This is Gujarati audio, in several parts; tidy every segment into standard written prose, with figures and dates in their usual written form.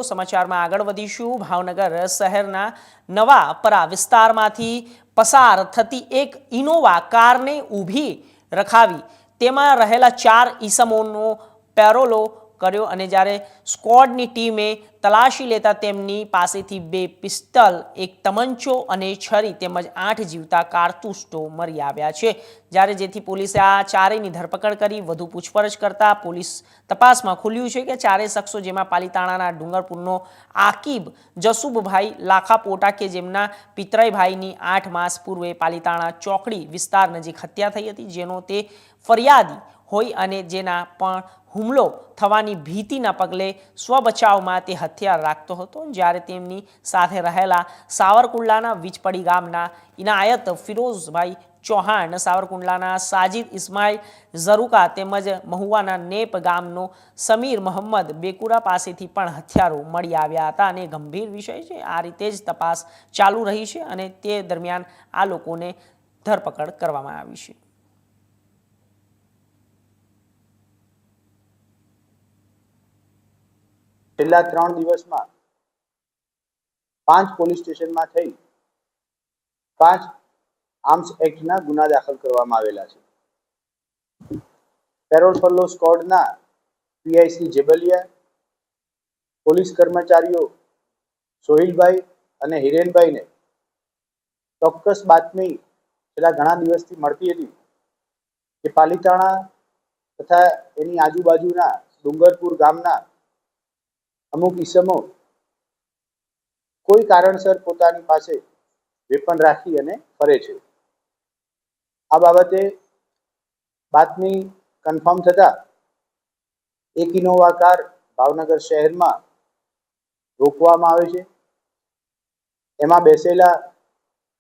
સમાચારમાં આગળ વધીશું। ભાવનગર શહેરના નવાપરા વિસ્તારમાંથી પસાર થતી એક ઇનોવા કારને ઊભી રખાવી તેમાં રહેલા 4 ઈસમોનો પેરોલો કર્યો અને જ્યારે સ્ક્વોડની ટીમે તલાશી લેતા તેમની પાસેથી 2 પિસ્તલ, એક તમંચો અને છરી તેમજ 8 જીવતા કારતૂસો મળી આવ્યા છે। જ્યારે જેથી પોલીસે આ ચારેયની ધરપકડ કરી વધુ પૂછપરછ કરતા પોલીસ તપાસમાં ખુલ્યું છે કે ચારેય શખ્સો જેમાં પાલીતાણાના ડુંગરપુરનો આકીબ જસુબભાઈ લાખાપોટા કે જેમના પિતરાઈભાઈની 8 માસ પૂર્વે પાલીતાણા ચોકડી વિસ્તાર નજીક હત્યા થઈ હતી, જેનો તે ફરિયાદી હોય અને જેના પણ હુમલો થવાની ભીતિના પગલે સ્વબચાવમાં તે હથિયાર રાખતો હતો। જ્યારે તેમની સાથે રહેલા સાવરકુંડલાના વીજપડી ગામના ઇનાયત ફિરોઝભાઈ ચૌહાણ, સાવરકુંડલાના સાજિદ ઇસ્માઇલ ઝરુકા તેમજ મહુવાના નેપ ગામનો સમીર મોહમ્મદ બેકુરા પાસેથી પણ હથિયારો મળી આવ્યા હતા અને ગંભીર વિષય છે। આ રીતે જ તપાસ ચાલુ રહી છે અને તે દરમિયાન આ લોકોને ધરપકડ કરવામાં આવી છે। છેલ્લા 3 દિવસમાં 5 પોલીસ સ્ટેશનમાં થઈ 5 આર્મ્સ એક્ટના ગુના દાખલ કરવામાં આવેલા છે। પેરોલ ફરલો સ્ક્વોડના પીઆઈસી જેબલિયા, પોલીસ કર્મચારીઓ સોહિલભાઈ અને હિરેનભાઈને ચોક્કસ બાતમી છેલ્લા ઘણા દિવસથી મળતી હતી કે પાલીતાણા તથા એની આજુબાજુના ડુંગરપુર ગામના અમુક ઈસમો કોઈ કારણસર પોતાની પાસે વેપન રાખી અને ફરે છે। આ બાબતે બાતમી કન્ફર્મ થતા એક ઇનોવા કાર ભાવનગર શહેરમાં રોકવામાં આવે છે। એમાં બેસેલા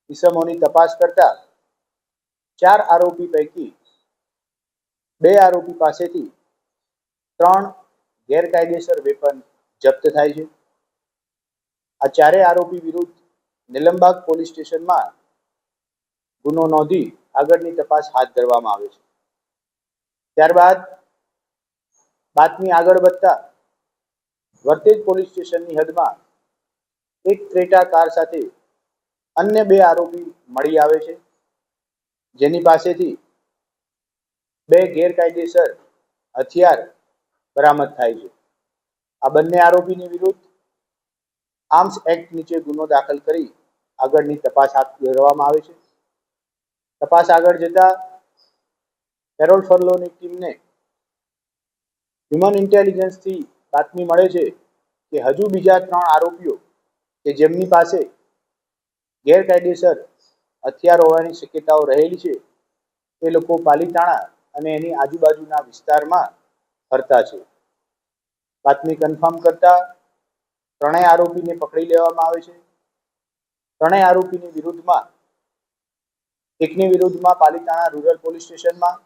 ઈસમોની તપાસ કરતા 4 આરોપી પૈકી 2 આરોપી પાસેથી 3 ગેરકાયદેસર વેપન જપ્ત થાય છે। આ ચારેય આરોપી વિરુદ્ધ નિલંબાગ પોલીસ સ્ટેશનમાં ગુનો નોંધી આગળની તપાસ હાથ ધરવામાં આવે છે। ત્યારબાદ બાતમી આગળ વધતા વર્તેજ પોલીસ સ્ટેશનની હદમાં એક ક્રેટા કાર સાથે અન્ય 2 આરોપી મળી આવે છે, જેની પાસેથી 2 ગેરકાયદેસર હથિયાર બરામદ થાય છે। આ બંને આરોપીની વિરુદ્ધ આર્મ્સ એક્ટ નીચે ગુનો દાખલ કરી આગળની તપાસ હાથ ધરવામાં આવે છે। તપાસ આગળ જતા પેરોલ ફરલોની ટીમને હ્યુમન ઇન્ટેલિજન્સથી બાતમી મળે છે કે હજુ બીજા 3 આરોપીઓ કે જેમની પાસે ગેરકાયદેસર હથિયાર હોવાની શક્યતાઓ રહેલી છે તે લોકો પાલીતાણા અને એની આજુબાજુના વિસ્તારમાં ફરતા છે। બાતમી કન્ફર્મ કરતા 3 આરોપીને પકડી લેવામાં આવે છે। 3 આરોપીની વિરુદ્ધમાં એકની વિરુદ્ધમાં પાલીતાણા રૂરલ પોલીસ સ્ટેશનમાં